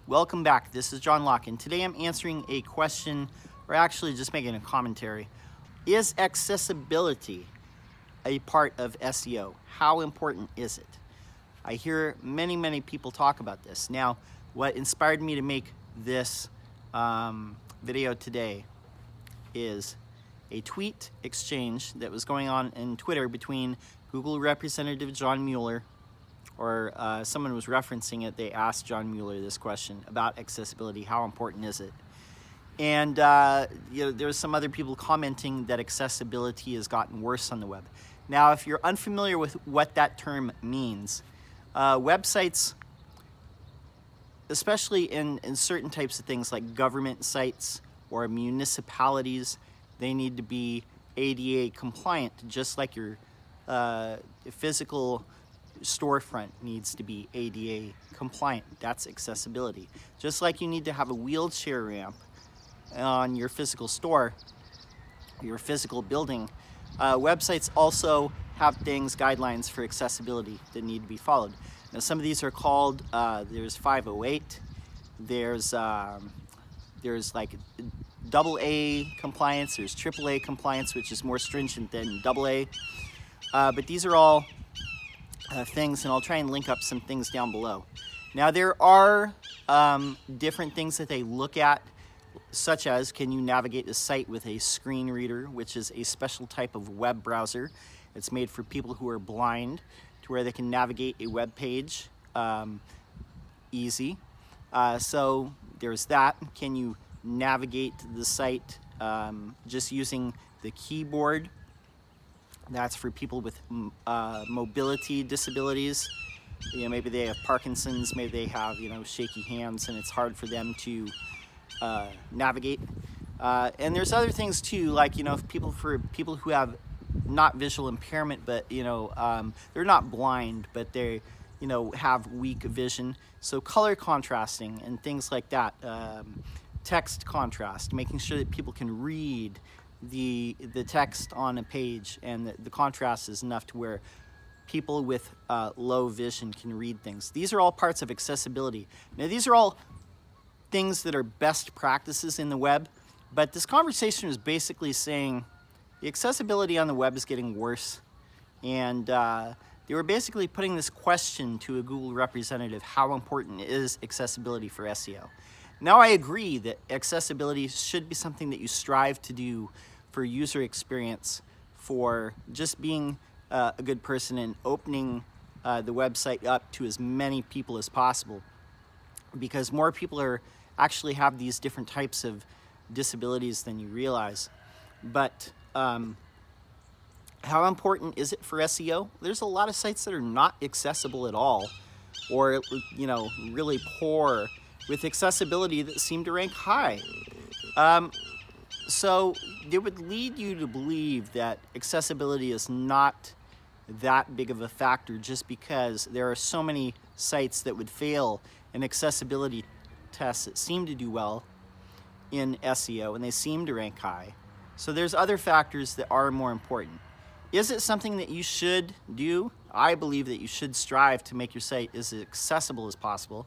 Welcome back. This is John Locke, and today I'm answering a question, or actually just making a commentary. Is accessibility a part of SEO? How important is it? I hear many people talk about this. Now, what inspired me to make this video today is a tweet exchange that was going on in Twitter between Google Representative John Mueller, or someone was referencing it. They asked John Mueller this question about accessibility. How important is it? And there's some other people commenting that accessibility has gotten worse on the web. Now, if you're unfamiliar with what that term means, websites, especially in certain types of things like government sites or municipalities, they need to be ADA compliant, just like your physical storefront needs to be ADA compliant. That's accessibility. Just like you need to have a wheelchair ramp on your physical store, your physical building, websites also have guidelines for accessibility that need to be followed. Now, some of these are called, there's 508, there's like AA compliance, there's AAA compliance, which is more stringent than AA, but these are all things, and I'll try and link up some things down below. Now, there are different things that they look at, such as, can you navigate a site with a screen reader, which is a special type of web browser. It's made for people who are blind, to where they can navigate a web page easy. So there's that. Can you navigate the site just using the keyboard? That's for people with mobility disabilities. Maybe they have Parkinson's, maybe they have, shaky hands, and it's hard for them to navigate. And there's other things too, like, for people who have not visual impairment, but they're not blind, but they have weak vision. So color contrasting and things like that, text contrast, making sure that people can read the text on a page, and the contrast is enough to where people with low vision can read things. These are all parts of accessibility. Now, these are all things that are best practices in the web, but this conversation is basically saying the accessibility on the web is getting worse, and they were basically putting this question to a Google representative: how important is accessibility for SEO? Now, I agree that accessibility should be something that you strive to do for user experience, for just being a good person and opening the website up to as many people as possible, because more people actually have these different types of disabilities than you realize. But how important is it for SEO? There's a lot of sites that are not accessible at all, or really poor with accessibility that seem to rank high. So it would lead you to believe that accessibility is not that big of a factor, just because there are so many sites that would fail in accessibility tests that seem to do well in SEO, and they seem to rank high. So there's other factors that are more important. Is it something that you should do? I believe that you should strive to make your site as accessible as possible.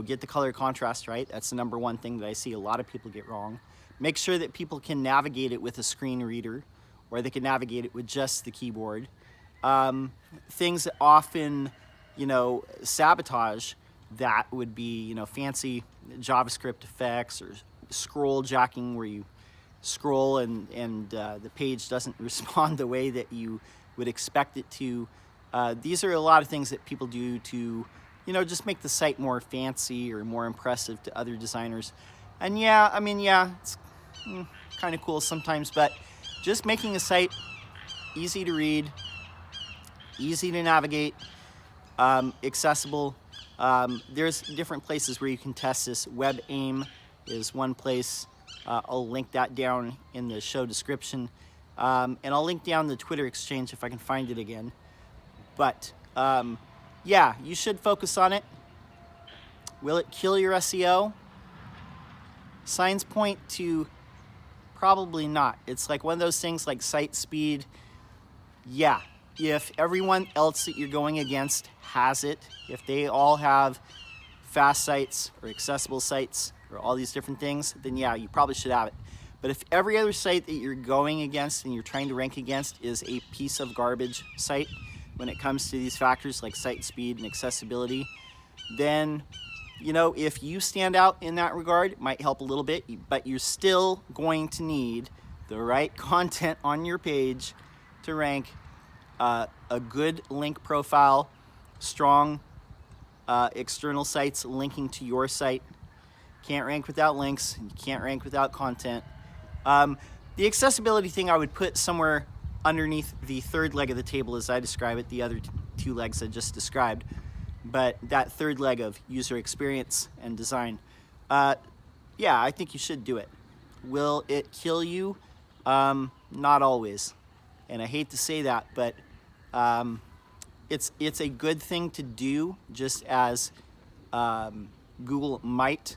Get the color contrast right. That's the number one thing that I see a lot of people get wrong. Make sure that people can navigate it with a screen reader, or they can navigate it with just the keyboard. Things that often, sabotage that would be, fancy JavaScript effects, or scroll jacking, where you scroll and the page doesn't respond the way that you would expect it to. These are a lot of things that people do to, just make the site more fancy or more impressive to other designers. And it's kind of cool sometimes, but just making a site easy to read, easy to navigate, accessible. There's different places where you can test this. WebAIM is one place. I'll link that down in the show description. And I'll link down the Twitter exchange if I can find it again. But you should focus on it. Will it kill your SEO? Signs point to probably not. It's like one of those things like site speed. Yeah, if everyone else that you're going against has it, if they all have fast sites or accessible sites or all these different things, then yeah, you probably should have it. But if every other site that you're going against and you're trying to rank against is a piece of garbage site when it comes to these factors like site speed and accessibility, then, you know, if you stand out in that regard, it might help a little bit, but you're still going to need the right content on your page to rank. A good link profile, strong external sites linking to your site. Can't rank without links, and you can't rank without content. The accessibility thing I would put somewhere underneath the third leg of the table as I describe it, the other two legs I just described. But that third leg of user experience and design, yeah, I think you should do it. Will it kill you? Not always. And I hate to say that, but it's a good thing to do, just as Google might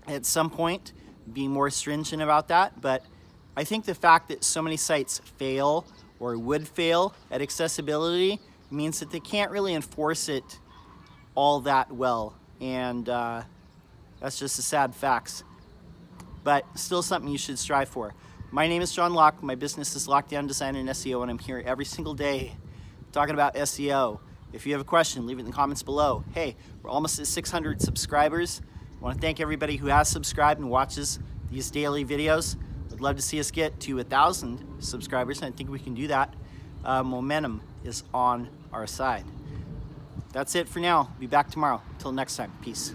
at some point be more stringent about that. But I think the fact that so many sites fail or would fail at accessibility means that they can't really enforce it all that well, and that's just the sad facts. But still something you should strive for. My name is John Locke. My business is Lockdown Design and SEO, and I'm here every single day talking about SEO. If you have a question, leave it in the comments below. Hey, we're almost at 600 subscribers. I want to thank everybody who has subscribed and watches these daily videos. I'd love to see us get to 1,000 subscribers, and I think we can do that. Momentum is on our side. That's it for now. Be back tomorrow. Until next time. Peace.